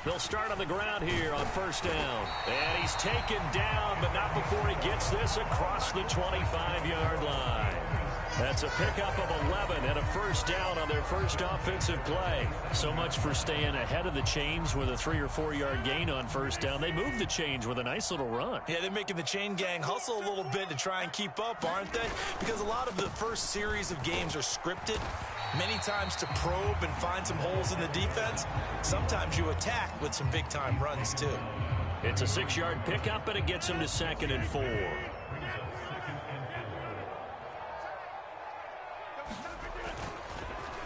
They'll start on the ground here on first down. And he's taken down, but not before he gets this across the 25-yard line. That's a pickup of 11 and a first down on their first offensive play. So much for staying ahead of the chains with a 3 or 4 yard gain on first down. They move the chains with a nice little run. Yeah, they're making the chain gang hustle a little bit to try and keep up, aren't they? Because a lot of the first series of games are scripted, many times to probe and find some holes in the defense. Sometimes you attack with some big-time runs, too. It's a 6-yard pickup, and it gets him to 2nd and 4.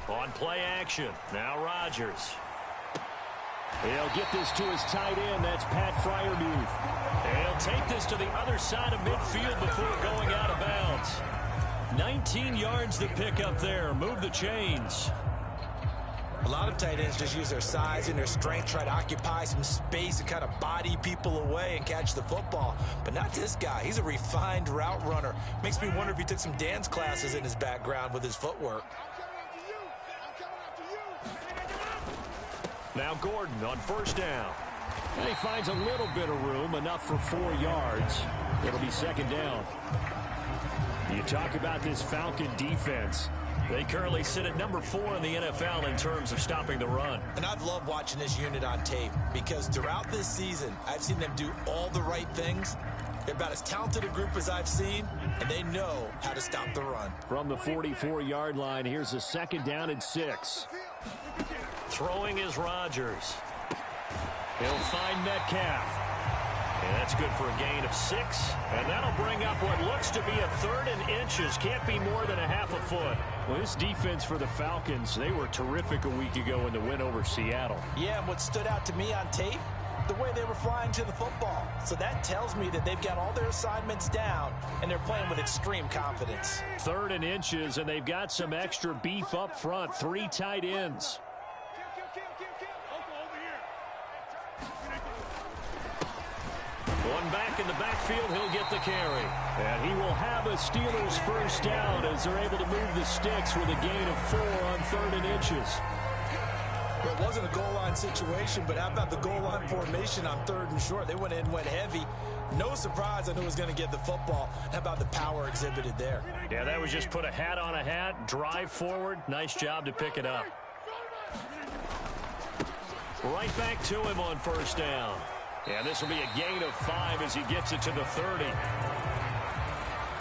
On play action, now Rodgers. He'll get this to his tight end. That's Pat Freiermuth. And he'll take this to the other side of midfield before going out of bounds. 19 yards to pick up there. Move the chains. A lot of tight ends just use their size and their strength, try to occupy some space and kind of body people away and catch the football. But not this guy. He's a refined route runner. Makes me wonder if he took some dance classes in his background with his footwork. Now Gordon on first down. And he finds a little bit of room, enough for 4 yards. It'll be 2nd down. You talk about this Falcon defense. They currently sit at number 4 in the NFL in terms of stopping the run. And I've loved watching this unit on tape because throughout this season, I've seen them do all the right things. They're about as talented a group as I've seen, and they know how to stop the run. From the 44-yard line, here's a 2nd down and 6. Throwing is Rodgers. He'll find Metcalf. And that's good for a gain of 6. And that'll bring up what looks to be a 3rd and inches. Can't be more than a half a foot. Well, this defense for the Falcons, they were terrific a week ago in the win over Seattle. Yeah, and what stood out to me on tape, the way they were flying to the football. So that tells me that they've got all their assignments down, and they're playing with extreme confidence. 3rd and inches, and they've got some extra beef up front. 3 tight ends. One back in the backfield, he'll get the carry. And he will have a Steelers first down as they're able to move the sticks with a gain of 4 on 3rd and inches. Well, it wasn't a goal line situation, but how about the goal line formation on 3rd and short? They went in, went heavy. No surprise on who was going to get the football. How about the power exhibited there? Yeah, that was just put a hat on a hat, drive forward. Nice job to pick it up. Right back to him on first down. And this will be a gain of 5 as he gets it to the 30.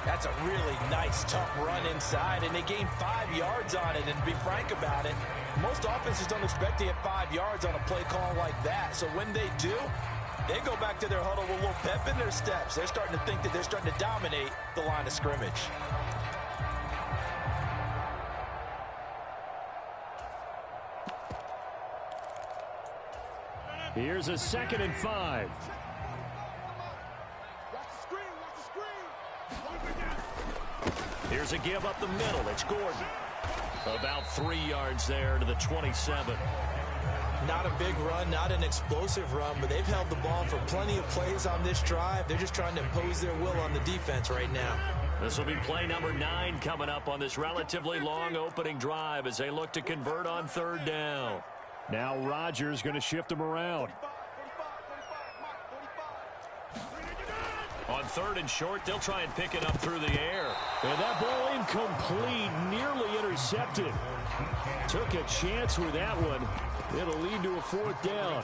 That's a really nice, tough run inside, and they gained 5 yards on it. And to be frank about it, most offenses don't expect to get 5 yards on a play call like that. So when they do, they go back to their huddle with a little pep in their steps. They're starting to think that they're starting to dominate the line of scrimmage. Here's a 2nd and 5. Here's a give up the middle. It's Gordon. About 3 yards there to the 27. Not a big run, not an explosive run, but they've held the ball for plenty of plays on this drive. They're just trying to impose their will on the defense right now. This will be play number 9 coming up on this relatively long opening drive as they look to convert on 3rd down. Now Rodgers going to shift him around. On 3rd and short, they'll try and pick it up through the air. And that ball incomplete, nearly intercepted. Took a chance with that one. It'll lead to a 4th down.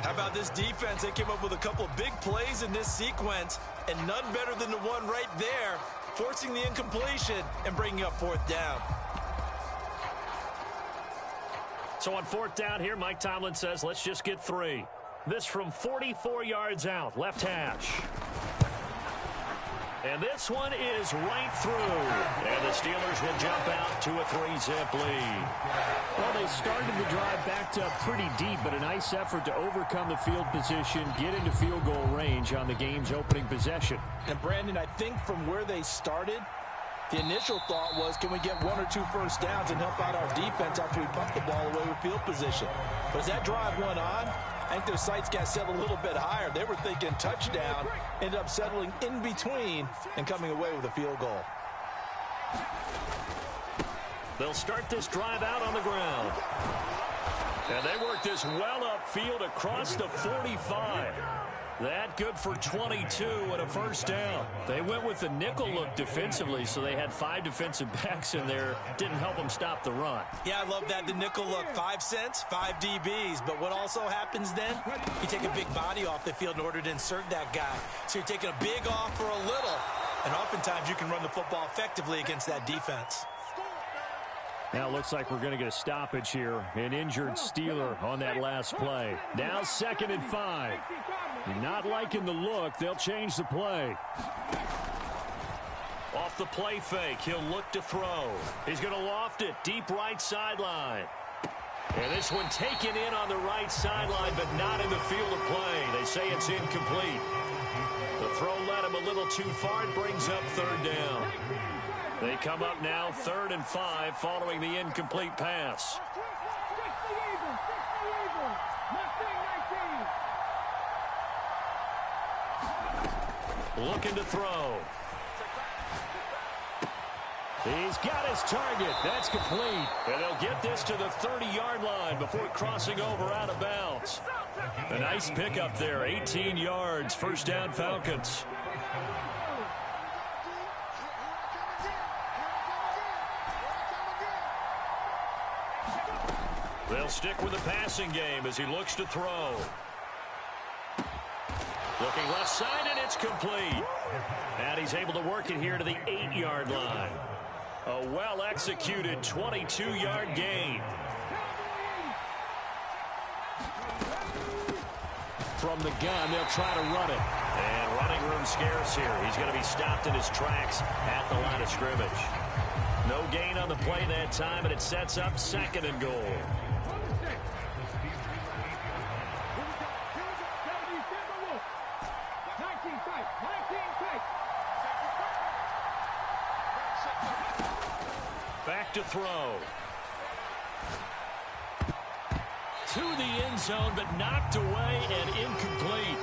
How about this defense? They came up with a couple of big plays in this sequence, and none better than the one right there, forcing the incompletion and bringing up 4th down. So on 4th down here, Mike Tomlin says, let's just get 3. This from 44 yards out, left hash. And this one is right through. And the Steelers will jump out to a 3-zip lead. Well, they started the drive backed up pretty deep, but a nice effort to overcome the field position, get into field goal range on the game's opening possession. And Brandon, I think from where they started, the initial thought was, can we get 1 or 2 first downs and help out our defense after we pump the ball away with field position? But as that drive went on, I think their sights got set a little bit higher. They were thinking touchdown, ended up settling in between and coming away with a field goal. They'll start this drive out on the ground. And they work this well upfield across the 45. That good for 22 and a first down. They went with the nickel look defensively, so they had 5 defensive backs in there. Didn't help them stop the run. Yeah, I love that, the nickel look. 5 cents, 5 DBs. But what also happens then, you take a big body off the field in order to insert that guy. So you're taking a big off for a little. And oftentimes you can run the football effectively against that defense. Now it looks like we're going to get a stoppage here. An injured Steeler on that last play. Now 2nd and 5. Not liking the look. They'll change the play. Off the play fake. He'll look to throw. He's going to loft it. Deep right sideline. And this one taken in on the right sideline, but not in the field of play. They say it's incomplete. The throw led him a little too far. It brings up 3rd down. They come up now 3rd and 5 following the incomplete pass. Looking to throw. He's got his target. That's complete. And they'll get this to the 30-yard line before crossing over out of bounds. A nice pickup there. 18 yards. First down, Falcons. They'll stick with the passing game as he looks to throw. Looking left side, and it's complete. And he's able to work it here to the 8-yard line. A well-executed 22-yard gain. From the gun, they'll try to run it. And running room scarce here. He's going to be stopped in his tracks at the line of scrimmage. No gain on the play that time, and it sets up 2nd and goal. Back to throw. To the end zone, but knocked away and incomplete.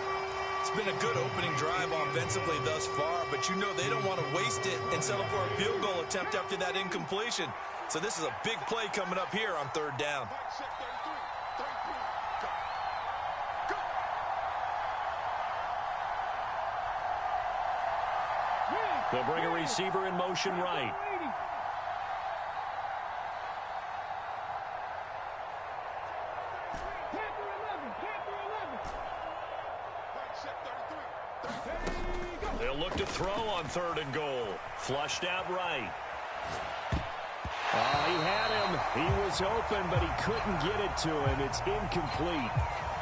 It's been a good opening drive offensively thus far, but you know they don't want to waste it and settle for a field goal attempt after that incompletion. So this is a big play coming up here on 3rd down. They'll bring a receiver in motion right. They'll look to throw on 3rd and goal. Flushed out right. Oh, he had him. He was open, but he couldn't get it to him. It's incomplete.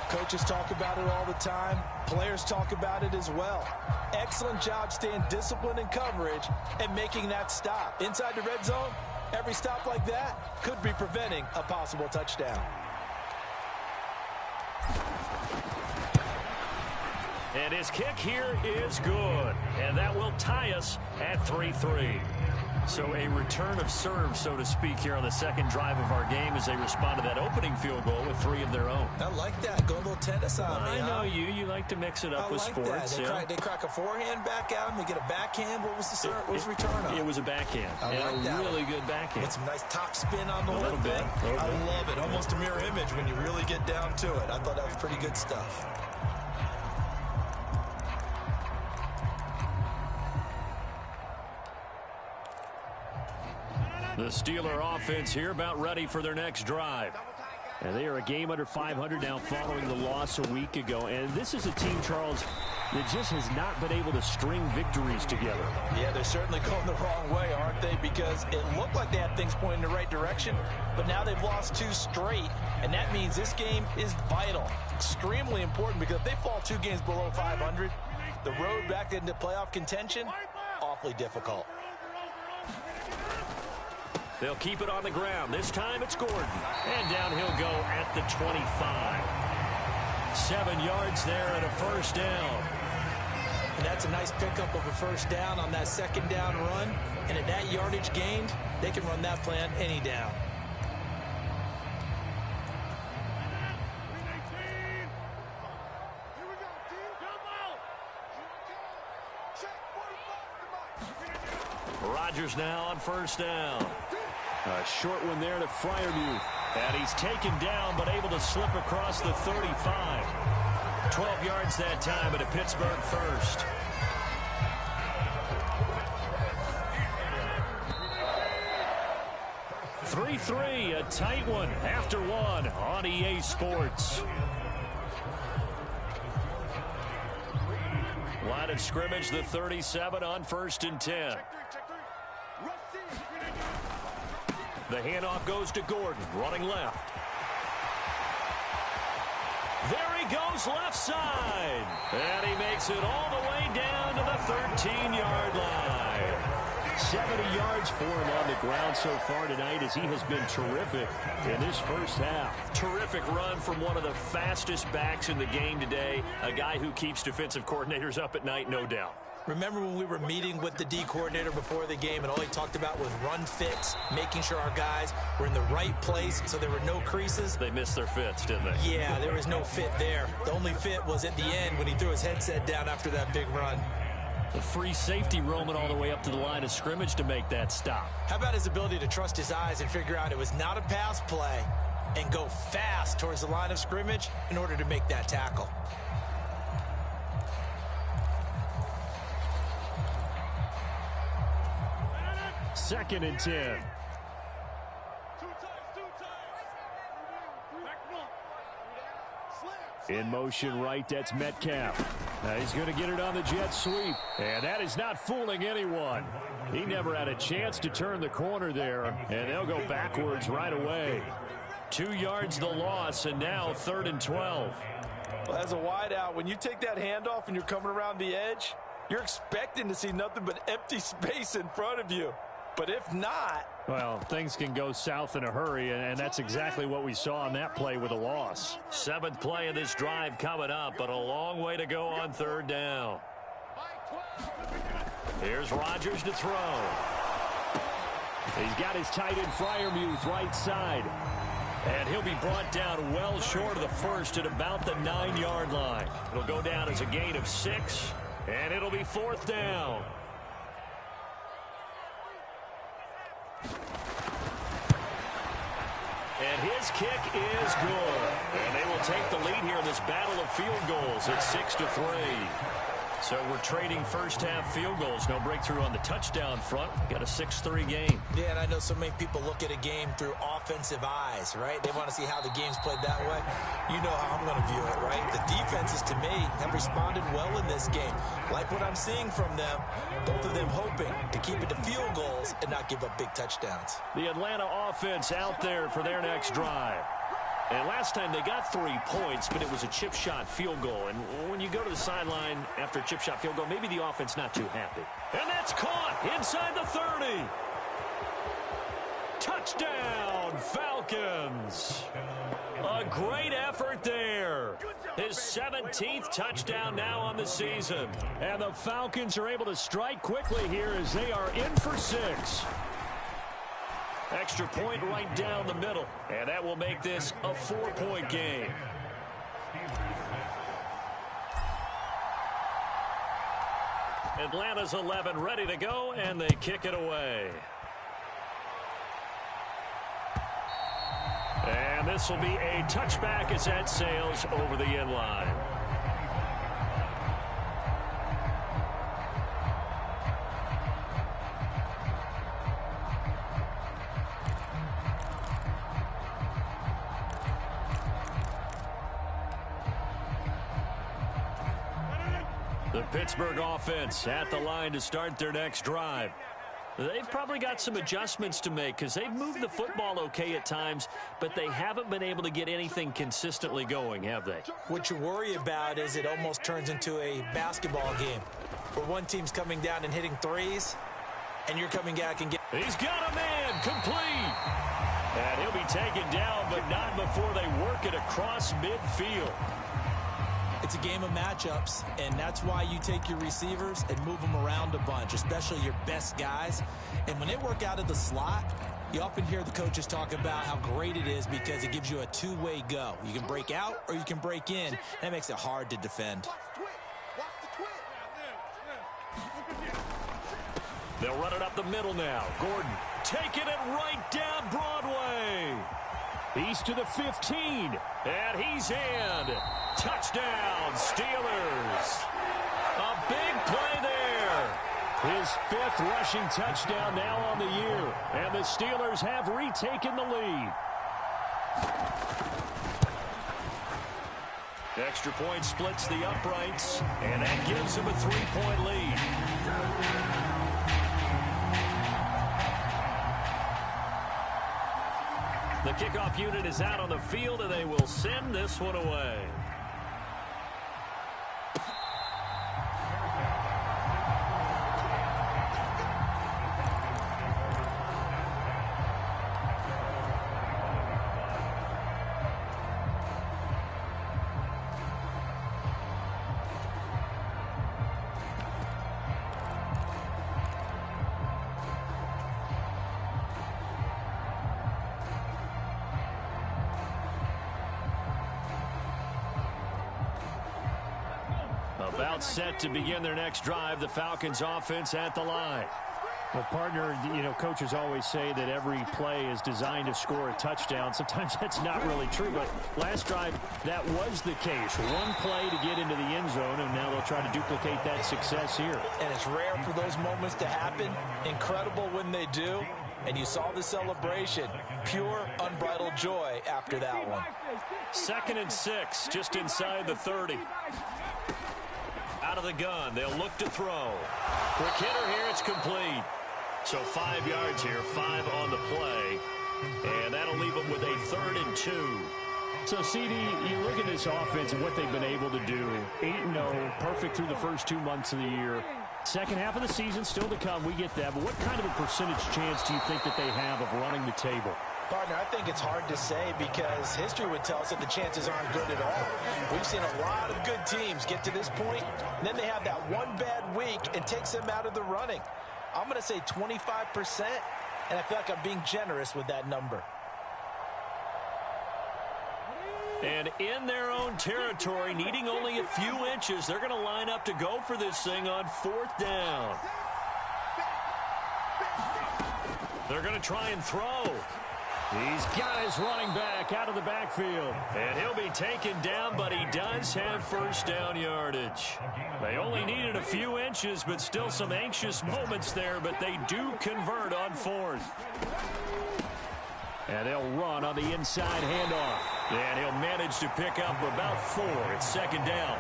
Coaches talk about it all the time. Players talk about it as well. Excellent job staying disciplined in coverage and making that stop. Inside the red zone, every stop like that could be preventing a possible touchdown. And his kick here is good. And that will tie us at 3-3. So a return of serve, so to speak, here on the 2nd drive of our game as they respond to that opening field goal with 3 of their own. I like that. Go a little tennis on me. I know you. You like to mix it up with sports. They crack a forehand back at him. They get a backhand. What was the serve? What was the return on? It was a backhand. And a really good backhand. With some nice top spin on the little bit. I love it. Almost a mirror image when you really get down to it. I thought that was pretty good stuff. The Steeler offense here about ready for their next drive. And they are a game under 500 now following the loss a week ago. And this is a team, Charles, that just has not been able to string victories together. Yeah, they're certainly going the wrong way, aren't they? Because it looked like they had things pointing in the right direction, but now they've lost 2 straight. And that means this game is vital, extremely important, because if they fall 2 games below 500, the road back into playoff contention, awfully difficult. They'll keep it on the ground. This time it's Gordon. And down he'll go at the 25. 7 yards there and a first down. And that's a nice pickup of a first down on that 2nd down run. And at that yardage gained, they can run that plan any down. Rodgers now on first down. A short one there to Freiermuth. And he's taken down, but able to slip across the 35. 12 yards that time, but a Pittsburgh first. Three, a tight one after one on EA Sports. Line of scrimmage, the 37 on 1st and 10. The handoff goes to Gordon, running left. There he goes, left side. And he makes it all the way down to the 13-yard line. 70 yards for him on the ground so far tonight as he has been terrific in this first half. Terrific run from one of the fastest backs in the game today. A guy who keeps defensive coordinators up at night, no doubt. Remember when we were meeting with the D coordinator before the game and all he talked about was run fits, making sure our guys were in the right place so there were no creases? They missed their fits, didn't they? Yeah, there was no fit there. The only fit was at the end when he threw his headset down after that big run. The free safety roaming all the way up to the line of scrimmage to make that stop. How about his ability to trust his eyes and figure out it was not a pass play and go fast towards the line of scrimmage in order to make that tackle? Second and 10. In motion right, that's Metcalf. Now he's going to get it on the jet sweep. And that is not fooling anyone. He never had a chance to turn the corner there. And they'll go backwards right away. 2 yards the loss, and now 3rd and 12. Well, as a wideout, when you take that handoff and you're coming around the edge, you're expecting to see nothing but empty space in front of you. But if not... Well, things can go south in a hurry, and that's exactly what we saw on that play with a loss. 7th play of this drive coming up, but a long way to go on 3rd down. Here's Rodgers to throw. He's got his tight end Freiermuth right side. And he'll be brought down well short of the first at about the 9-yard line. It'll go down as a gain of 6, and it'll be 4th down. And his kick is good. And they will take the lead here in this battle of field goals at 6-3. So we're trading first half field goals. No breakthrough on the touchdown front. Got a 6-3 game. Yeah, and I know so many people look at a game through offensive eyes, right? They want to see how the game's played that way. You know how I'm going to view it, right? The defenses, to me, have responded well in this game. Like what I'm seeing from them, both of them hoping to keep it to field goals and not give up big touchdowns. The Atlanta offense out there for their next drive. And last time they got 3 points, but it was a chip shot field goal. And when you go to the sideline after a chip shot field goal, maybe the offense not too happy. And that's caught inside the 30. Touchdown, Falcons. A great effort there. His 17th touchdown now on the season. And the Falcons are able to strike quickly here as they are in for 6. Extra point right down the middle. And that will make this a 4-point game. Atlanta's 11 ready to go, and they kick it away. And this will be a touchback as that sails over the end line. The Pittsburgh offense at the line to start their next drive. They've probably got some adjustments to make because they've moved the football okay at times, but they haven't been able to get anything consistently going, have they? What you worry about is it almost turns into a basketball game where one team's coming down and hitting threes, and you're coming back and get... He's got a man, complete. And he'll be taken down, but not before they work it across midfield. It's a game of matchups, and that's why you take your receivers and move them around a bunch, especially your best guys. And when they work out of the slot, you often hear the coaches talk about how great it is because it gives you a two-way go. You can break out or you can break in. That makes it hard to defend. They'll run it up the middle now. Gordon, taking it right down Broadway. He's to the 15, and he's in. Touchdown, Steelers. A big play there. His 5th rushing touchdown now on the year, and the Steelers have retaken the lead. Extra point splits the uprights, and that gives him a 3-point lead. The kickoff unit is out on the field, and they will send this one away. About set to begin their next drive, the Falcons offense at the line. Well, partner, coaches always say that every play is designed to score a touchdown. Sometimes that's not really true, but last drive, that was the case. One play to get into the end zone, and now they'll try to duplicate that success here. And it's rare for those moments to happen. Incredible when they do. And you saw the celebration. Pure, unbridled joy after that one. 2nd and 6, just inside the 30. Out of the gun, they'll look to throw. Quick hitter here, it's complete. So 5 yards here, 5 on the play. And that'll leave them with a 3rd and 2. So, CD, you look at this offense and what they've been able to do. 8-0, perfect through the first 2 months of the year. Second half of the season still to come, we get that. But what kind of a percentage chance do you think that they have of running the table? Partner, I think it's hard to say because history would tell us that the chances aren't good at all. We've seen a lot of good teams get to this point, and then they have that one bad week and takes them out of the running. I'm going to say 25%, and I feel like I'm being generous with that number. And in their own territory, needing only a few inches, they're going to line up to go for this thing on 4th down. They're going to try and throw. He's got his running back out of the backfield. And he'll be taken down, but he does have 1st down yardage. They only needed a few inches, but still some anxious moments there, but they do convert on 4th. And they'll run on the inside handoff. And he'll manage to pick up about 4. It's 2nd down.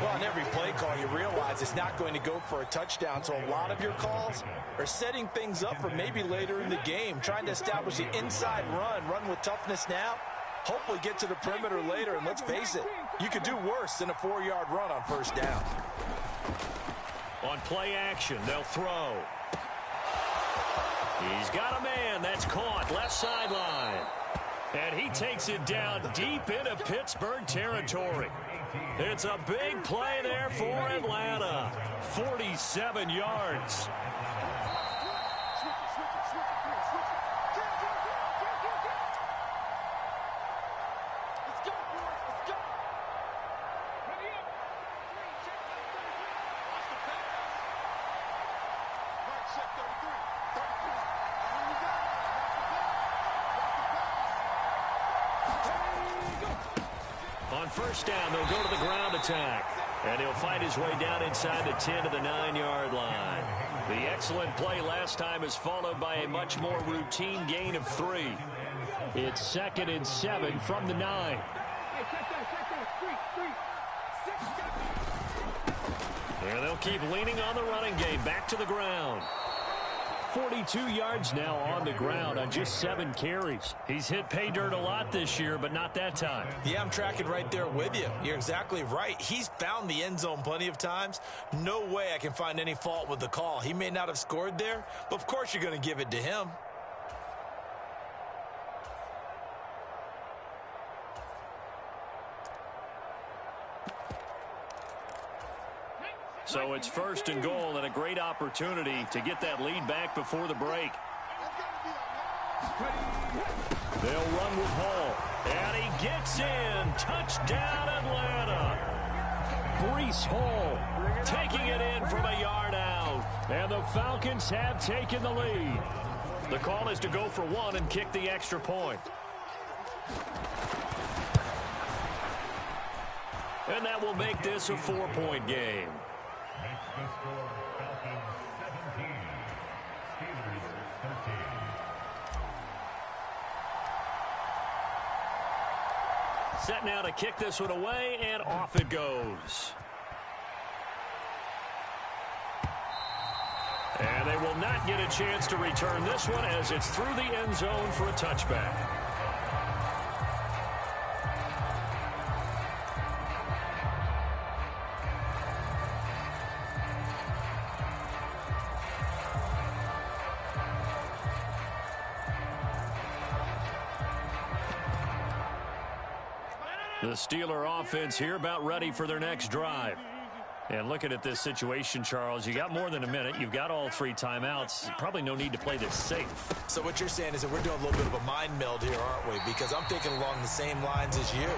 Well, on every play call, you realize it's not going to go for a touchdown, so a lot of your calls are setting things up for maybe later in the game, trying to establish the inside run with toughness now, hopefully get to the perimeter later, and let's face it, you could do worse than a 4-yard run on 1st down. On play action, they'll throw. He's got a man that's caught left sideline. And he takes it down deep into Pittsburgh territory. It's a big play there for Atlanta. 47 yards. On 1st down, they'll go to the ground attack. And he'll fight his way down inside the 10 to the 9-yard line. The excellent play last time is followed by a much more routine gain of 3. It's 2nd and 7 from the 9. And they'll keep leaning on the running game. Back to the ground. 42 yards now on the ground on just 7 carries. He's hit pay dirt a lot this year, but not that time. Yeah, I'm tracking right there with you. You're exactly right. He's found the end zone plenty of times. No way I can find any fault with the call. He may not have scored there, but of course you're going to give it to him. So it's 1st and goal and a great opportunity to get that lead back before the break. They'll run with Hall. And he gets in. Touchdown, Atlanta. Breece Hall taking it in from a yard out. And the Falcons have taken the lead. The call is to go for one and kick the extra point. And that will make this a 4-point game. Makes the score Falcons 17, Steelers 13. Set now to kick this one away, and off it goes. And they will not get a chance to return this one as it's through the end zone for a touchback. The Steeler offense here about ready for their next drive. And looking at this situation, Charles, you got more than a minute. You've got all 3 timeouts. Probably no need to play this safe. So what you're saying is that we're doing a little bit of a mind meld here, aren't we? Because I'm thinking along the same lines as you.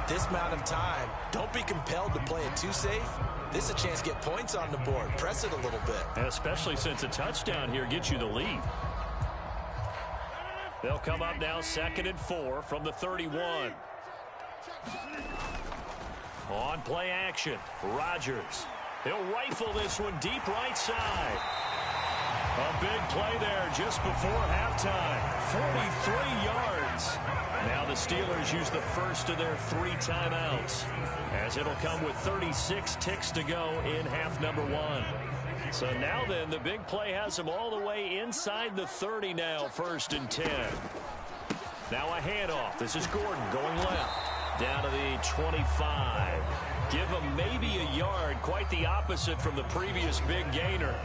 This amount of time, don't be compelled to play it too safe. This is a chance to get points on the board. Press it a little bit. And especially since a touchdown here gets you the lead. They'll come up now 2nd and 4 from the 31. On play action, Rodgers. He'll rifle this one deep right side. A big play there just before halftime. 43 yards. Now the Steelers use the first of their 3 timeouts, as it'll come with 36 ticks to go in half number 1. So now then, the big play has them all the way inside the 30 now, 1st and 10. Now a handoff. This is Gordon going left. Down to the 25. Give him maybe a yard. Quite the opposite from the previous big gainer.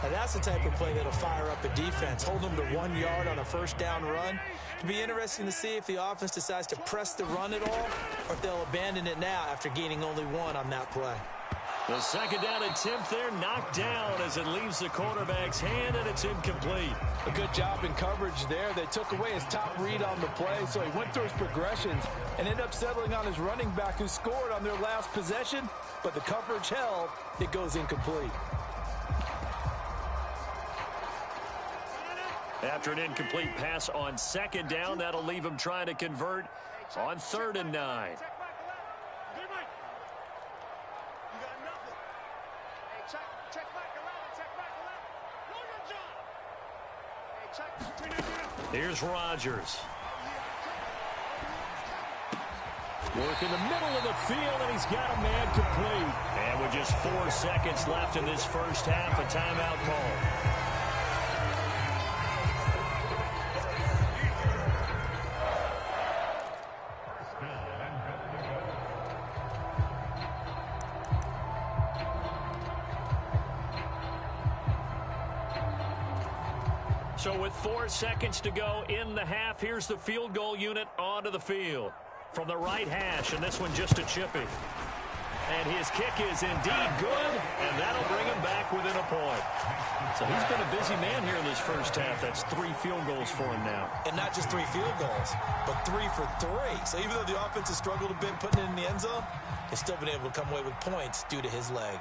Now that's the type of play that'll fire up a defense. Hold them to 1 yard on a first down run. It'll be interesting to see if the offense decides to press the run at all, or if they'll abandon it now after gaining only 1 on that play. The 2nd down attempt there knocked down as it leaves the quarterback's hand, and it's incomplete. A good job in coverage there. They took away his top read on the play, so he went through his progressions and ended up settling on his running back who scored on their last possession, but the coverage held. It goes incomplete. After an incomplete pass on 2nd down, that'll leave him trying to convert on 3rd and 9. Here's Rodgers. Work in the middle of the field, and he's got a man complete. And with just 4 seconds left in this first half, a timeout call. So with 4 seconds to go in the half, here's the field goal unit onto the field. From the right hash, and this one just a chippy. And his kick is indeed good, and that'll bring him back within a point. So he's been a busy man here in this first half. That's 3 field goals for him now. And not just 3 field goals, but 3 for 3. So even though the offense has struggled a bit putting it in the end zone, they've still been able to come away with points due to his leg.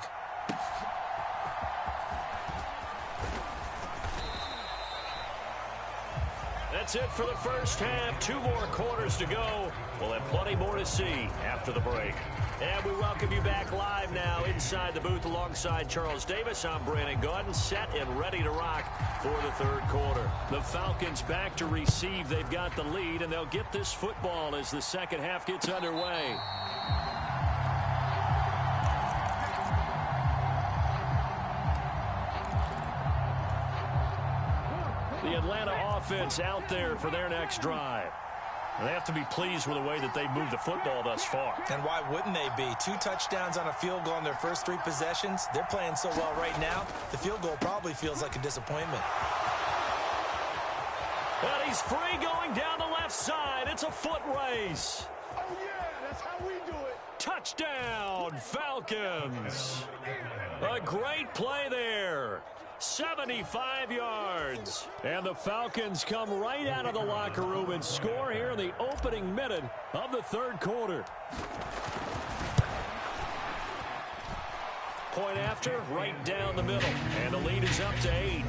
That's it for the first half. 2 more quarters to go. We'll have plenty more to see after the break. And we welcome you back live now inside the booth alongside Charles Davis. I'm Brandon Gaudin, set and ready to rock for the 3rd quarter. The Falcons back to receive. They've got the lead, and they'll get this football as the 2nd half gets underway. The Atlanta offense out there for their next drive. And they have to be pleased with the way that they've moved the football thus far. And why wouldn't they be? 2 touchdowns on a field goal in their first 3 possessions. They're playing so well right now, the field goal probably feels like a disappointment. But he's free going down the left side. It's a foot race. Oh, yeah, that's how we do it. Touchdown, Falcons. A great play there. 75 yards. And the Falcons come right out of the locker room and score here in the opening minute of the 3rd quarter. Point after, right down the middle. And the lead is up to 8.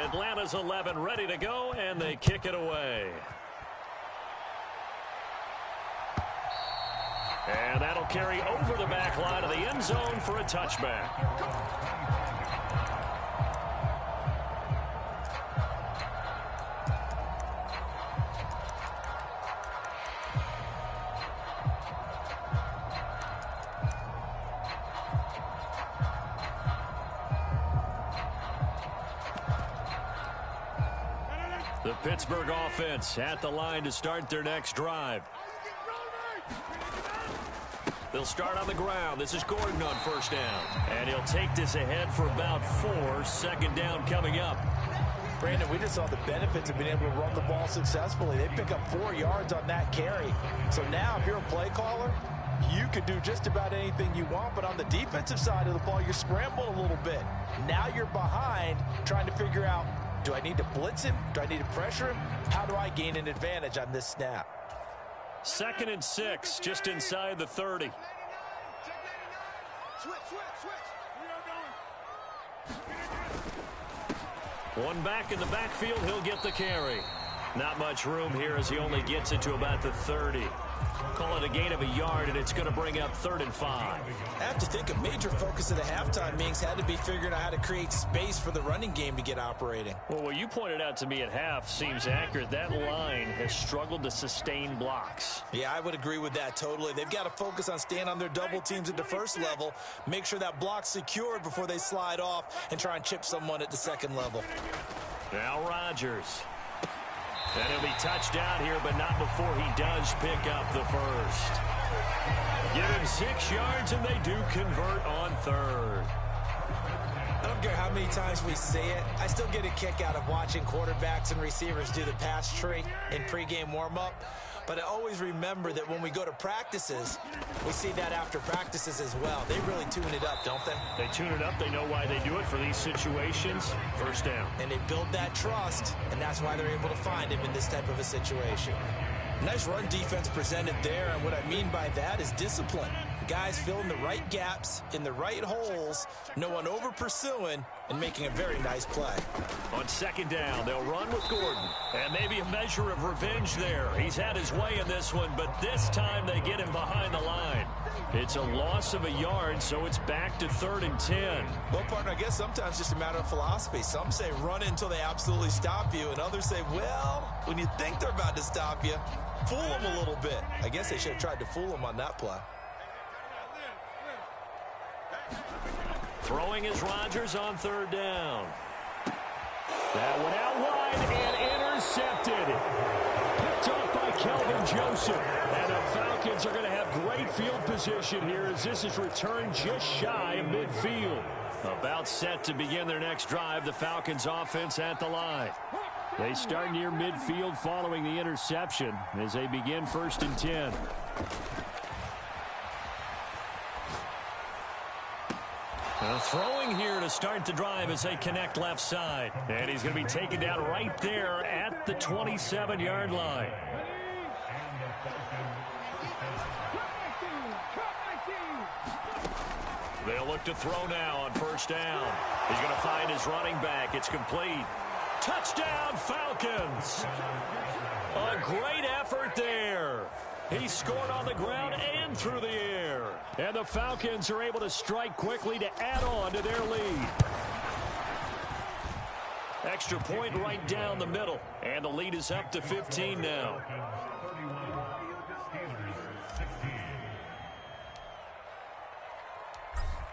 Atlanta's 11 ready to go, and they kick it away. And that'll carry over the back line of the end zone for a touchback. The Pittsburgh offense at the line to start their next drive. They'll start on the ground. This is Gordon on first down. And he'll take this ahead for about 4. Second down coming up. Brandon, we just saw the benefits of being able to run the ball successfully. They pick up 4 yards on that carry. So now if you're a play caller, you can do just about anything you want. But on the defensive side of the ball, you're scrambling a little bit. Now you're behind trying to figure out, do I need to blitz him? Do I need to pressure him? How do I gain an advantage on this snap? 2nd and 6, just inside the 30. One back in the backfield, he'll get the carry. Not much room here as he only gets it to about the 30. Call it a gain of a yard, and it's going to bring up 3rd and 5. I have to think a major focus of the halftime meetings had to be figuring out how to create space for the running game to get operating. Well, what you pointed out to me at half seems accurate. That line has struggled to sustain blocks. Yeah, I would agree with that totally. They've got to focus on staying on their double teams at the first level, make sure that block's secured before they slide off and try and chip someone at the second level. Now Rodgers. And he'll be touched down here, but not before he does pick up the first. Give him 6 yards, and they do convert on 3rd. I don't care how many times we see it. I still get a kick out of watching quarterbacks and receivers do the pass tree in pregame warm-up. But I always remember that when we go to practices, we see that after practices as well. They really tune it up, don't they? They tune it up. They know why they do it for these situations. First down. And they build that trust, and that's why they're able to find him in this type of a situation. Nice run defense presented there, and what I mean by that is discipline. Guys filling the right gaps in the right holes, no one over pursuing, and making a very nice play. On 2nd down, they'll run with Gordon. And maybe a measure of revenge there. He's had his way in this one, but this time they get him behind the line. It's a loss of a yard, so it's back to 3rd and 10. Well, partner, I guess sometimes it's just a matter of philosophy. Some say run until they absolutely stop you, and others say, well, when you think they're about to stop you, fool them a little bit. I guess they should have tried to fool them on that play. Throwing is Rodgers on 3rd down. That one out wide and intercepted. Picked off by Kelvin Joseph. And the Falcons are going to have great field position here as this is returned just shy of midfield. About set to begin their next drive, the Falcons offense at the line. They start near midfield following the interception as they begin 1st and 10. Throwing here to start the drive as they connect left side. And he's going to be taken down right there at the 27-yard line. They'll look to throw now on 1st down. He's going to find his running back. It's complete. Touchdown, Falcons! A great effort there. He scored on the ground and through the air. And the Falcons are able to strike quickly to add on to their lead. Extra point right down the middle. And the lead is up to 15 now.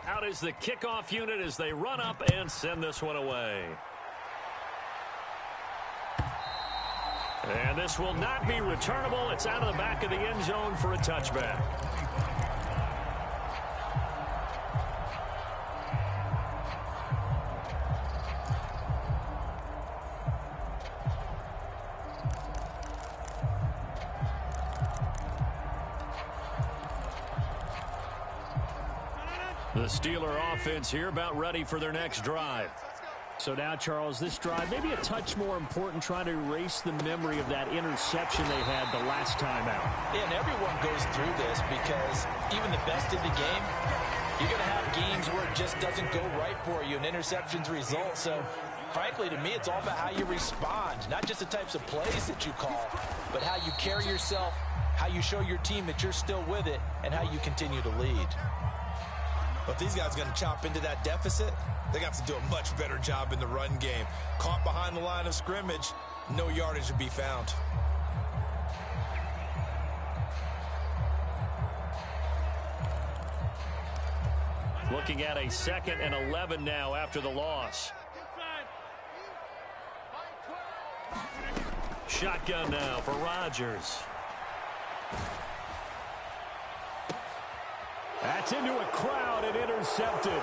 Out is the kickoff unit as they run up and send this one away. And this will not be returnable. It's out of the back of the end zone for a touchback. The Steeler offense here about ready for their next drive. So now, Charles, this drive maybe a touch more important, trying to erase the memory of that interception they had the last time out. Yeah, and everyone goes through this because even the best in the game, you're going to have games where it just doesn't go right for you and interceptions result. So frankly, to me, it's all about how you respond, not just the types of plays that you call, but how you carry yourself, how you show your team that you're still with it, and how you continue to lead. But if these guys are going to chop into that deficit, they got to do a much better job in the run game. Caught behind the line of scrimmage, no yardage to be found. Looking at a 2nd and 11 now after the loss. Shotgun now for Rodgers. That's into a crowd and intercepted.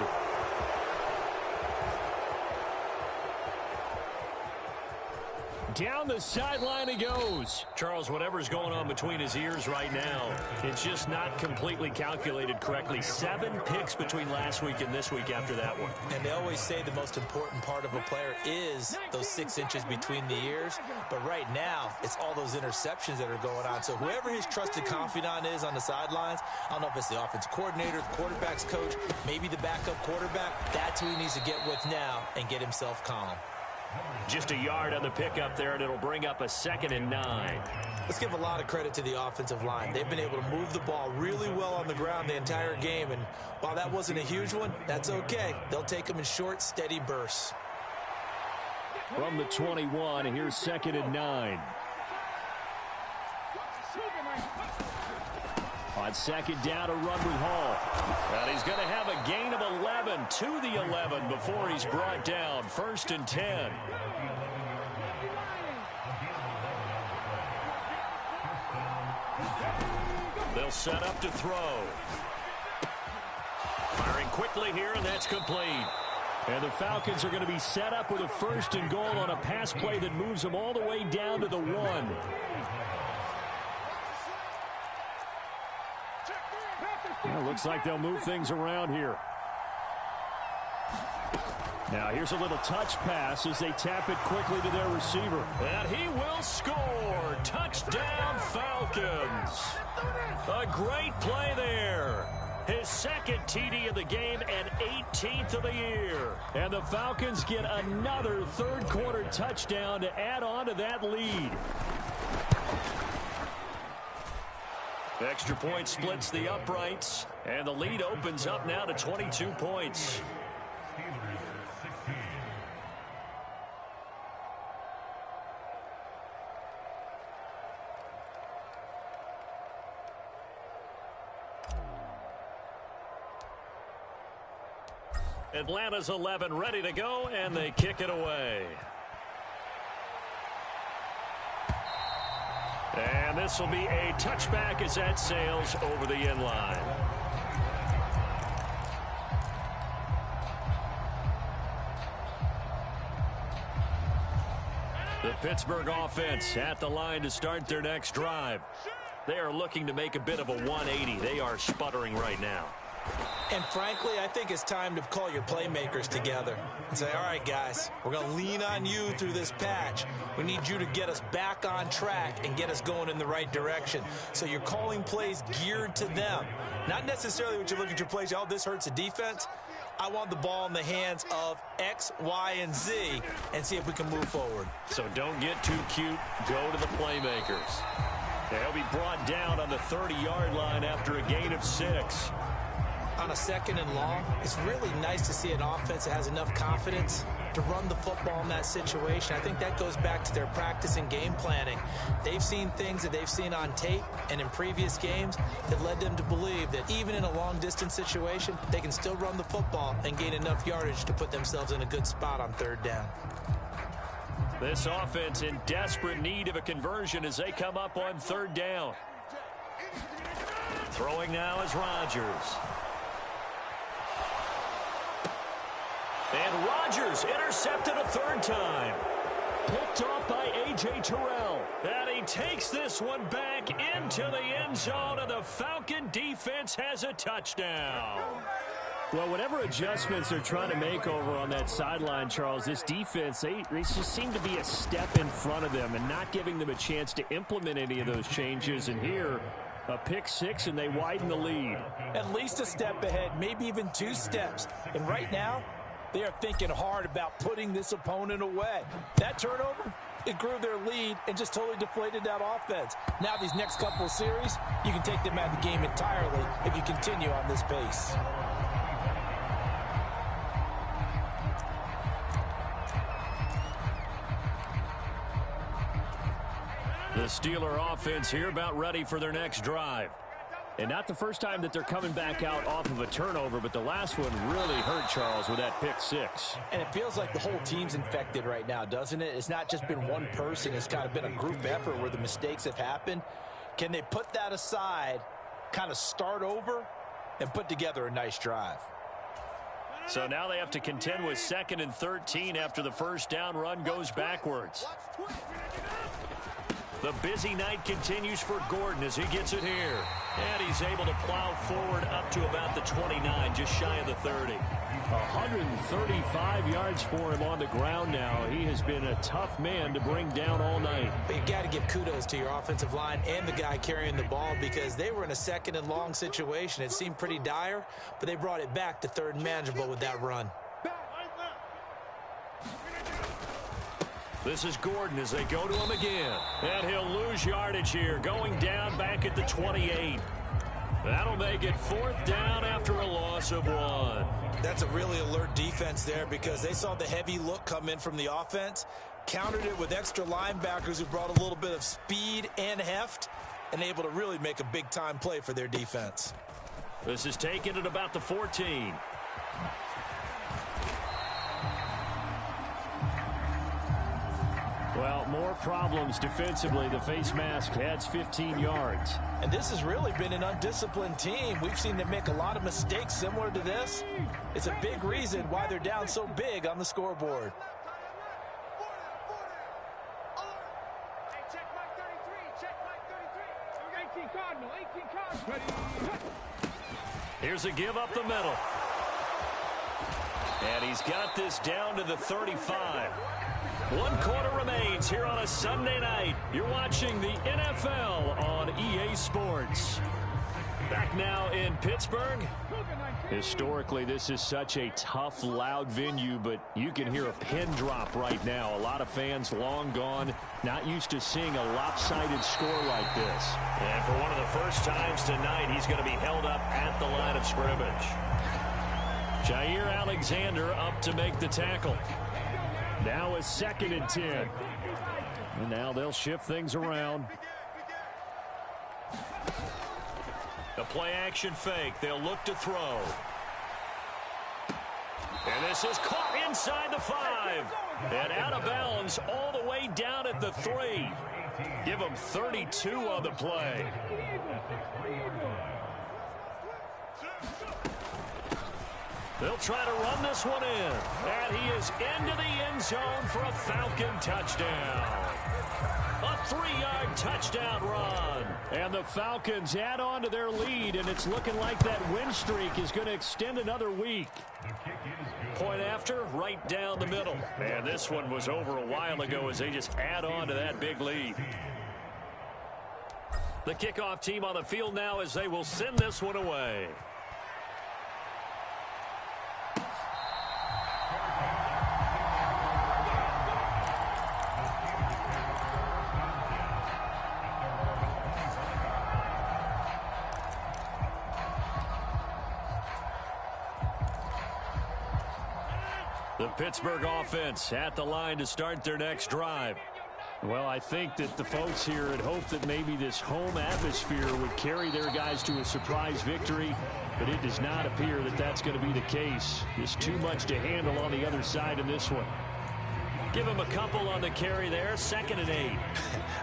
Down the sideline he goes. Charles, whatever's going on between his ears right now, it's just not completely calculated correctly. 7 picks between last week and this week after that one. And they always say the most important part of a player is those 6 inches between the ears. But right now, it's all those interceptions that are going on. So whoever his trusted confidant is on the sidelines, I don't know if it's the offensive coordinator, the quarterback's coach, maybe the backup quarterback, that's who he needs to get with now and get himself calm. Just a yard on the pickup there, and it'll bring up a 2nd and 9. Let's give a lot of credit to the offensive line. They've been able to move the ball really well on the ground the entire game, and while that wasn't a huge one, that's okay. They'll take them in short, steady bursts. From the 21, here's 2nd and 9. On 2nd down, a run with Hall. And he's going to have a gain of 11 to the 11 before he's brought down. 1st and 10. They'll set up to throw. Firing quickly here, and that's complete. And the Falcons are going to be set up with a 1st and goal on a pass play that moves them all the way down to the 1. Well, looks like they'll move things around here. Now here's a little touch pass as they tap it quickly to their receiver. And he will score. Touchdown, Falcons. A great play there. His 2nd TD of the game and 18th of the year. And the Falcons get another 3rd quarter touchdown to add on to that lead. Extra point splits the uprights, and the lead opens up now to 22 points. Atlanta's 11 ready to go, and they kick it away. And this will be a touchback as that sails over the end line. The Pittsburgh offense at the line to start their next drive. They are looking to make a bit of a 180. They are sputtering right now. And frankly, I think it's time to call your playmakers together and say, all right, guys, we're going to lean on you through this patch. We need you to get us back on track and get us going in the right direction. So you're calling plays geared to them. Not necessarily what you look at your plays, oh, this hurts the defense. I want the ball in the hands of X, Y, and Z and see if we can move forward. So don't get too cute. Go to the playmakers. They'll be brought down on the 30-yard line after a gain of 6. On a 2nd and long, it's really nice to see an offense that has enough confidence to run the football in that situation. I think that goes back to their practice and game planning. They've seen things that they've seen on tape and in previous games that led them to believe that even in a long-distance situation, they can still run the football and gain enough yardage to put themselves in a good spot on 3rd down. This offense in desperate need of a conversion as they come up on 3rd down. Throwing now is Rodgers. And Rodgers intercepted a 3rd time. Picked off by A.J. Terrell. And he takes this one back into the end zone, and the Falcon defense has a touchdown. Well, whatever adjustments they're trying to make over on that sideline, Charles, this defense, they just seem to be a step in front of them and not giving them a chance to implement any of those changes. And here, a pick 6, and they widen the lead. At least a step ahead, maybe even 2 steps. And right now, They are thinking hard about putting this opponent away. That turnover, it grew their lead and just totally deflated that offense. Now these next couple of series, you can take them out of the game entirely if you continue on this pace. The Steeler offense here about ready for their next drive. And not the first time that they're coming back out off of a turnover, but the last one really hurt Charles with that pick six. And it feels like the whole team's infected right now, doesn't it? It's not just been one person. It's kind of been a group effort where the mistakes have happened. Can they put that aside, kind of start over, and put together a nice drive? So now they have to contend with 2nd and 13 after the first down run goes backwards. The busy night continues for Gordon as he gets it here. And he's able to plow forward up to about the 29, just shy of the 30. 135 yards for him on the ground now. He has been a tough man to bring down all night. But you got to give kudos to your offensive line and the guy carrying the ball because they were in a 2nd and long situation. It seemed pretty dire, but they brought it back to 3rd and manageable with that run. This is Gordon as they go to him again. And he'll lose yardage here, going down back at the 28. That'll make it 4th down after a loss of 1. That's a really alert defense there because they saw the heavy look come in from the offense, countered it with extra linebackers who brought a little bit of speed and heft, and able to really make a big-time play for their defense. This is taken at about the 14. Well, more problems defensively. The face mask adds 15 yards. And this has really been an undisciplined team. We've seen them make a lot of mistakes similar to this. It's a big reason why they're down so big on the scoreboard. Here's a give up the middle. And he's got this down to the 35. 1 quarter remains here on a Sunday night. You're watching the NFL on EA Sports. Back now in Pittsburgh. Historically, this is such a tough, loud venue, but you can hear a pin drop right now. A lot of fans long gone, not used to seeing a lopsided score like this. And for one of the first times tonight, he's going to be held up at the line of scrimmage. Jair Alexander up to make the tackle. Now a 2nd and 10. And now they'll shift things around. The play action fake. They'll look to throw. And this is caught inside the 5. And out of bounds all the way down at the 3. Give him 32 on the play. They'll try to run this one in. And he is into the end zone for a Falcon touchdown. A 3-yard touchdown run. And the Falcons add on to their lead, and it's looking like that win streak is going to extend another week. Point after, right down the middle. And this one was over a while ago as they just add on to that big lead. The kickoff team on the field now as they will send this one away. The Pittsburgh offense at the line to start their next drive. Well, I think that the folks here had hoped that maybe this home atmosphere would carry their guys to a surprise victory, but it does not appear that that's going to be the case. There's too much to handle on the other side in this one. Give him a couple on the carry there, 2nd and 8.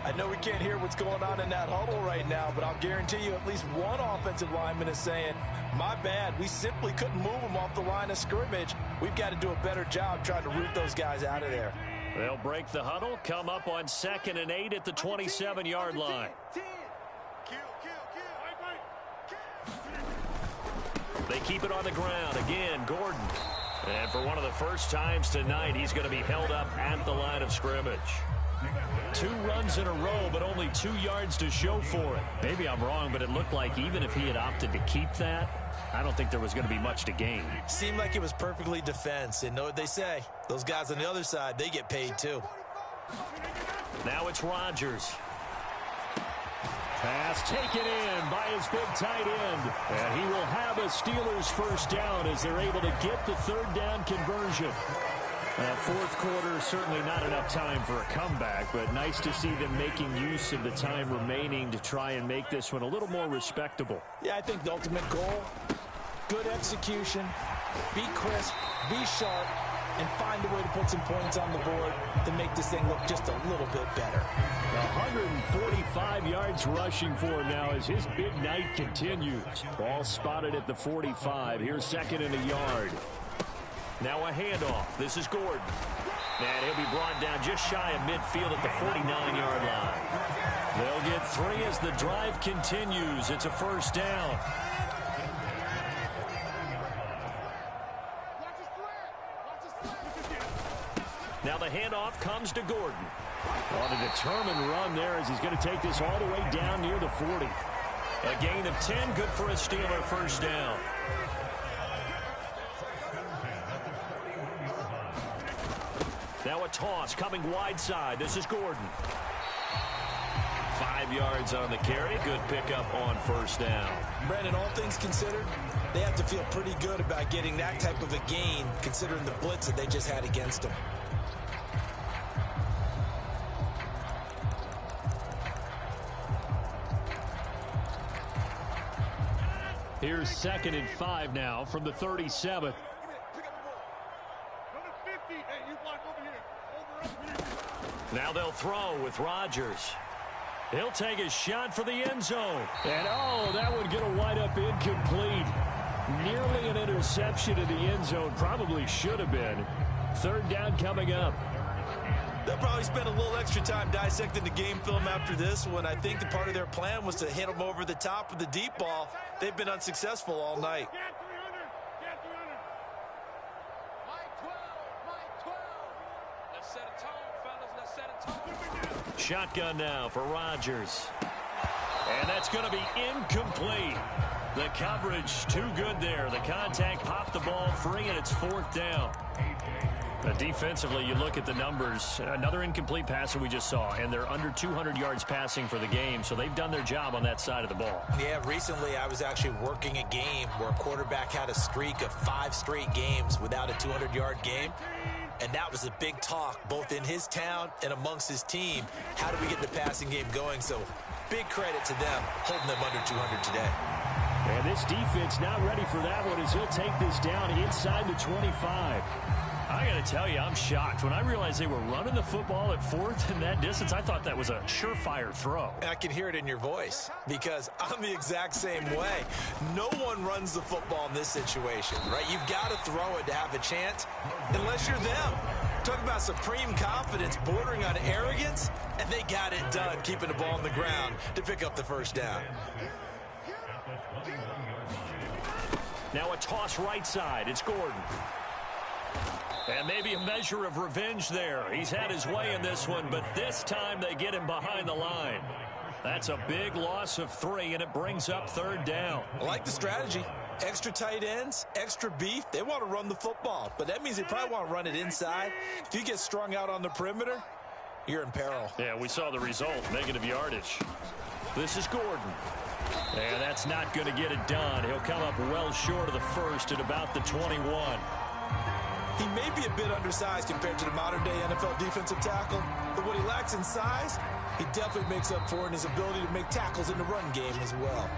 I know we can't hear what's going on in that huddle right now, but I'll guarantee you at least one offensive lineman is saying, my bad, we simply couldn't move them off the line of scrimmage. We've got to do a better job trying to root those guys out of there. They'll break the huddle, come up on 2nd and 8 at the 27-yard line. They keep it on the ground. Again, Gordon. And for one of the first times tonight, he's going to be held up at the line of scrimmage. 2 runs in a row, but only 2 yards to show for it. Maybe I'm wrong, but it looked like even if he had opted to keep that, I don't think there was going to be much to gain. Seemed like it was perfectly defense. And know what they say? Those guys on the other side, they get paid too. Now it's Rodgers. Pass taken in by his big tight end. And he will have a Steelers first down as they're able to get the 3rd down conversion. Fourth quarter, certainly not enough time for a comeback, but nice to see them making use of the time remaining to try and make this one a little more respectable. Yeah, I think the ultimate goal, good execution, be crisp, be sharp, and find a way to put some points on the board to make this thing look just a little bit better. 145 yards rushing for him now as his big night continues. Ball spotted at the 45. Here's 2nd and a yard. Now a handoff. This is Gordon. And he'll be brought down just shy of midfield at the 49-yard line. They'll get 3 as the drive continues. It's a first down. Now the handoff comes to Gordon. On a determined run there as he's going to take this all the way down near the 40. A gain of 10, good for a Steeler first down. Now a toss coming wide side. This is Gordon. 5 yards on the carry. Good pickup on first down. Brandon, all things considered, they have to feel pretty good about getting that type of a gain considering the blitz that they just had against them. Here's 2nd and 5 now from the 37. Now they'll throw with Rodgers. He'll take a shot for the end zone. And, oh, that would get a wind up incomplete. Nearly an interception in the end zone. Probably should have been. 3rd down coming up. They'll probably spend a little extra time dissecting the game film after this one. I think the part of their plan was to hit them over the top with the deep ball. They've been unsuccessful all night. Shotgun now for Rodgers. And that's going to be incomplete. The coverage too good there. The contact popped the ball free, and it's 4th down. Defensively, you look at the numbers. Another incomplete pass that we just saw, and they're under 200 yards passing for the game, so they've done their job on that side of the ball. Yeah, recently I was actually working a game where a quarterback had a streak of 5 straight games without a 200-yard game. And that was a big talk, both in his town and amongst his team. How do we get the passing game going? So big credit to them, holding them under 200 today. And this defense not ready for that one as he'll take this down inside the 25. I got to tell you, I'm shocked. When I realized they were running the football at 4th in that distance, I thought that was a surefire throw. I can hear it in your voice because I'm the exact same way. No one runs the football in this situation, right? You've got to throw it to have a chance unless you're them. Talk about supreme confidence bordering on arrogance, and they got it done, keeping the ball on the ground to pick up the first down. Now a toss right side. It's Gordon. And maybe a measure of revenge there. He's had his way in this one, but this time they get him behind the line. That's a big loss of 3, and it brings up 3rd down. I like the strategy. Extra tight ends, extra beef. They want to run the football, but that means they probably want to run it inside. If you get strung out on the perimeter, you're in peril. Yeah, we saw the result, negative yardage. This is Gordon. And that's not going to get it done. He'll come up well short of the first at about the 21. He may be a bit undersized compared to the modern-day NFL defensive tackle, but what he lacks in size, he definitely makes up for in his ability to make tackles in the run game as well.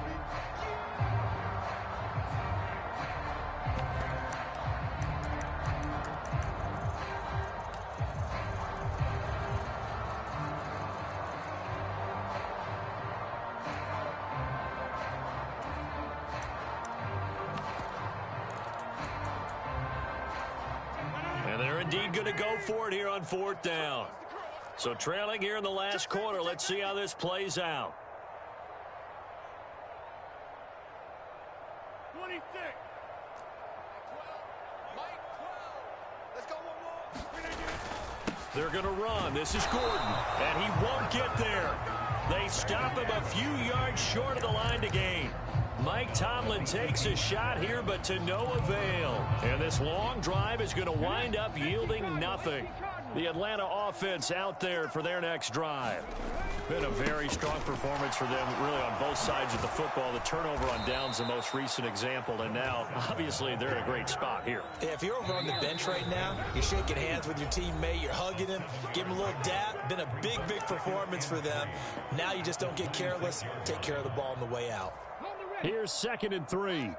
Indeed going to go for it here on 4th down. So trailing here in the last quarter. Let's see how this plays out. 26. Mike 12. Let's go one more. They're going to run. This is Gordon, and he won't get there. They stop him a few yards short of the line to gain. Mike Tomlin takes a shot here, but to no avail. And this long drive is going to wind up yielding nothing. The Atlanta offense out there for their next drive. Been a very strong performance for them, really, on both sides of the football. The turnover on downs, the most recent example, and now, obviously, they're in a great spot here. Yeah, if you're over on the bench right now, you're shaking hands with your teammate, you're hugging him, give him a little dap. Been a big, big performance for them. Now you just don't get careless. Take care of the ball on the way out. Here's 2nd and 3.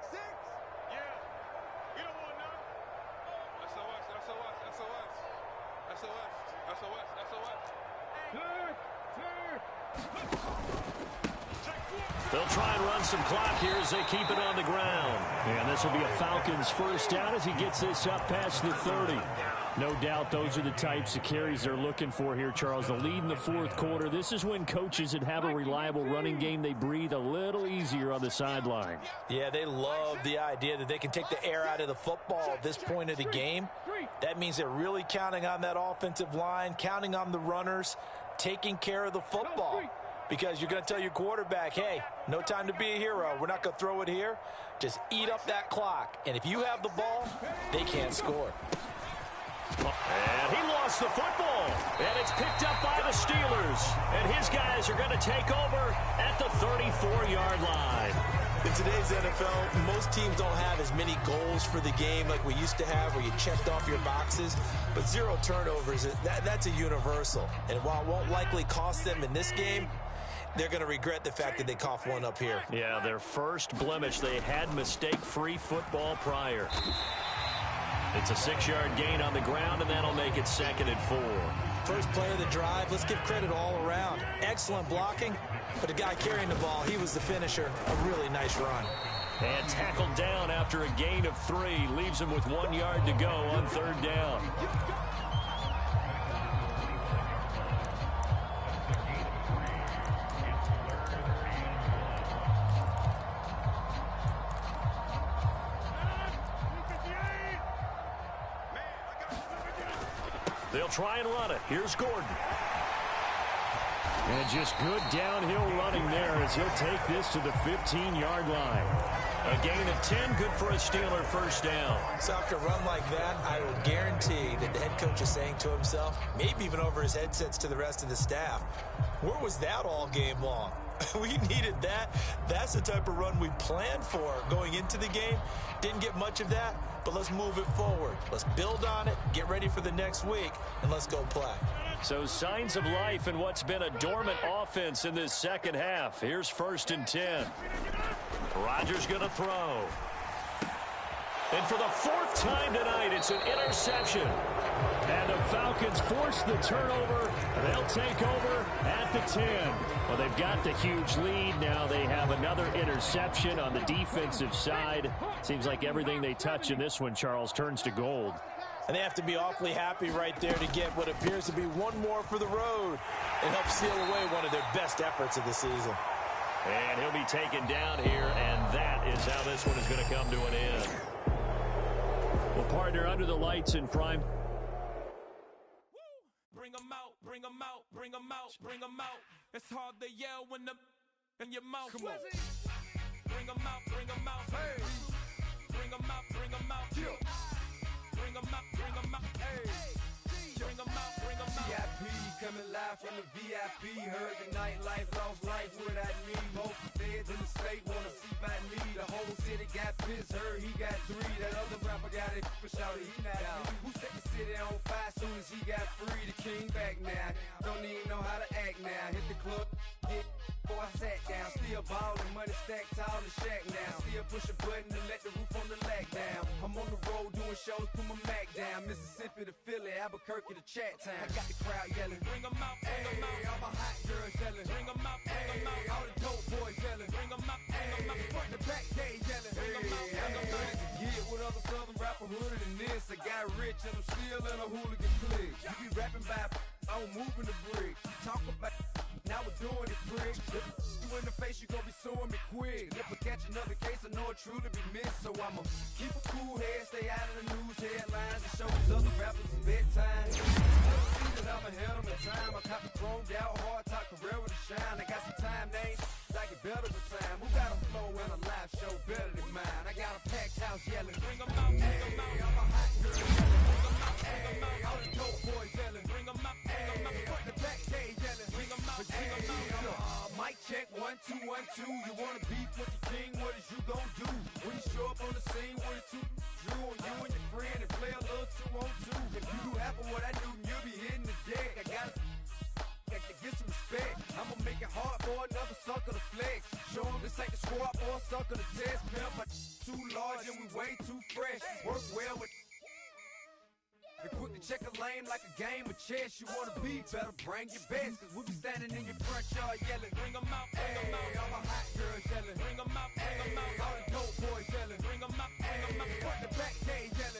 They'll try and run some clock here as they keep it on the ground. And this will be a Falcons first down as he gets this up past the 30. No doubt those are the types of carries they're looking for here, Charles. The lead in the fourth quarter. This is when coaches that have a reliable running game, they breathe a little easier on the sideline. Yeah, they love the idea that they can take the air out of the football at this point of the game. That means they're really counting on that offensive line, counting on the runners, taking care of the football. Because you're going to tell your quarterback, hey, no time to be a hero. We're not going to throw it here. Just eat up that clock. And if you have the ball, they can't score. And he lost the football. And it's picked up by the Steelers. And his guys are going to take over at the 34-yard line. In today's NFL, most teams don't have as many goals for the game like we used to have where you checked off your boxes. But 0 turnovers, that's a universal. And while it won't likely cost them in this game, they're going to regret the fact that they coughed one up here. Yeah, their first blemish. They had mistake-free football prior. It's a 6-yard gain on the ground, and that'll make it 2nd and 4. First play of the drive, let's give credit all around. Excellent blocking, but the guy carrying the ball, he was the finisher. A really nice run. And tackled down after a gain of 3. Leaves him with 1 yard to go on 3rd down. They'll try and run it. Here's Gordon. And just good downhill running there as he'll take this to the 15-yard line. A gain of 10, good for a Steeler first down. So after a run like that, I will guarantee that the head coach is saying to himself, maybe even over his headsets to the rest of the staff, where was that all game long? We needed that. That's the type of run we planned for going into the game. Didn't get much of that, but let's move it forward. Let's build on it, get ready for the next week, and let's go play. So signs of life in what's been a dormant offense in this second half. Here's 1st and 10. Rodgers going to throw. And for the 4th time tonight, it's an interception. And the Falcons force the turnover. They'll take over at the 10. Well, they've got the huge lead. Now they have another interception on the defensive side. Seems like everything they touch in this one, Charles, turns to gold. And they have to be awfully happy right there to get what appears to be one more for the road and help seal away one of their best efforts of the season. And he'll be taken down here, and that is how this one is going to come to an end. Well, partner, under the lights in prime. Bring them out, bring them out, bring them out, bring them out. It's hard to yell when the in your mouth. Come on. Bring them out, bring them out. Hey. Bring them out, bring them out. Yeah. Bring them out, bring them out. Hey. Bring them out, bring them out. VIP coming live from the VIP. Heard the nightlife, lost life without me. Most feds in the state wanna see my knee. The whole city got pissed, heard he got 3. That other rapper got it, but shouted he not me. Who set the city on fire soon as he got free? The king back now, don't even know how to act now. Hit the club, get before I sat down. Still ballin', money stacked tall in shack now. Still push a button to let the roof on the lag down. I'm on the road doing shows, put my Mac down. Mississippi to Philly, Albuquerque to Chat Town. I got the crowd yelling, bring them out, bring them out. All my hot girls yelling, bring them out, bring them out. All the dope boys yelling, bring them out, bring them out. Front to back, they yelling, bring them out, bring them out. Get with other southern rapper hooded than this. I got rich and I'm still in a hooligan clique. You be rapping by, I'm moving the bricks. You talk about, now we're doing it, pricks. You in the face, you gon' be suing me quick. If I catch another case, I know it truly be missed. So I'ma keep a cool head, stay out of the news headlines, and show these other rappers it's bedtime. See that two. You wanna beef with the king, what is you gon' do? When you show up on the scene with a two, drew on you and your friend and play a little 2-on-2. If you do half of what I do, you'll be hitting the deck. I gotta get some respect. I'ma make it hard for another sucker to flex. Show him this ain't the squad for a sucker to test. Pimp, my too large and we way too fresh. Work well with and quick to check a lane like a game of chess. You wanna be better, bring your best. Cause we be standing in your front yard yelling. Bring 'em out, bring 'em out. All my hot girls yelling. Bring 'em out, bring 'em out. All the dope boys yelling. Bring 'em out, bring 'em out. Front to back, they yelling.